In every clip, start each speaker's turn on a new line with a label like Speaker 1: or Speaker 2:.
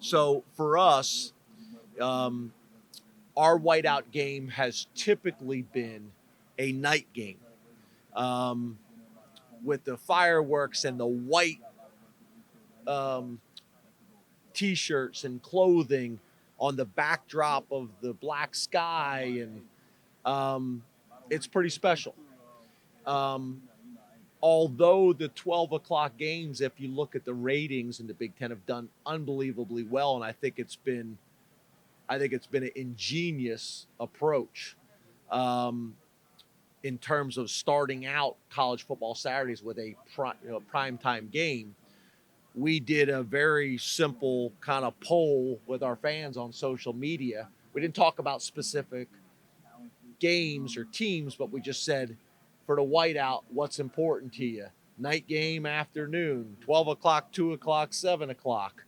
Speaker 1: So for us, um, our whiteout game has typically been a night game, um, with the fireworks and the white um, t-shirts and clothing on the backdrop of the black sky, and it's pretty special. Um, Although the 12 o'clock games, if you look at the ratings in the Big Ten, have done unbelievably well, and I think it's been an ingenious approach, um, in terms of starting out college football Saturdays with a prime time game. We did a very simple kind of poll with our fans on social media. We didn't talk about specific games or teams, but we just said, for the whiteout, what's important to you? Night game, afternoon, 12 o'clock, 2 o'clock, 7 o'clock.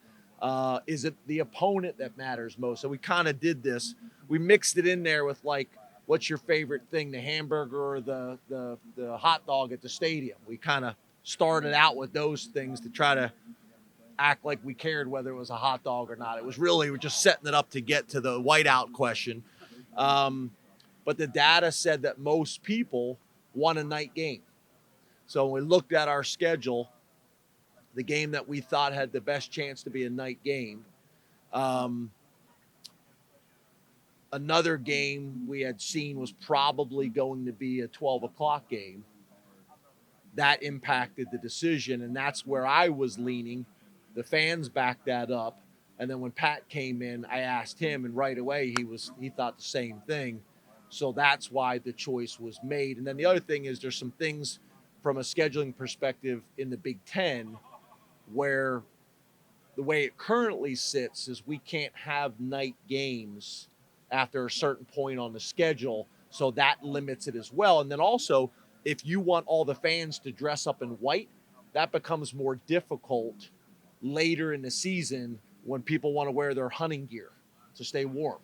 Speaker 1: Is it the opponent that matters most? So we kind of did this. We mixed it in there with, like, what's your favorite thing, the hamburger or the hot dog at the stadium? We kind of started out with those things to try to act like we cared whether it was a hot dog or not. It was really, we're just setting it up to get to the whiteout question. Um, but the data said that most people want a night game. So when we looked at our schedule, the game that we thought had the best chance to be a night game, um, another game we had seen was probably going to be a 12 o'clock game. That impacted the decision, and that's where I was leaning. The fans backed that up. And then when Pat came in, I asked him, and right away he thought the same thing. So that's why the choice was made. And then the other thing is, there's some things from a scheduling perspective in the Big Ten where the way it currently sits is we can't have night games after a certain point on the schedule. So that limits it as well. And then also, if you want all the fans to dress up in white, that becomes more difficult later in the season when people want to wear their hunting gear to stay warm,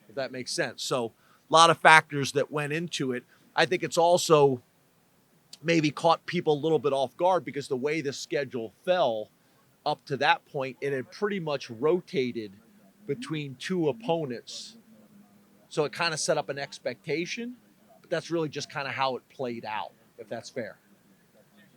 Speaker 1: if that makes sense. So a lot of factors that went into it. I think it's also maybe caught people a little bit off guard because the way the schedule fell up to that point, it had pretty much rotated between two opponents. So it kind of set up an expectation, but that's really just kind of how it played out, if that's fair.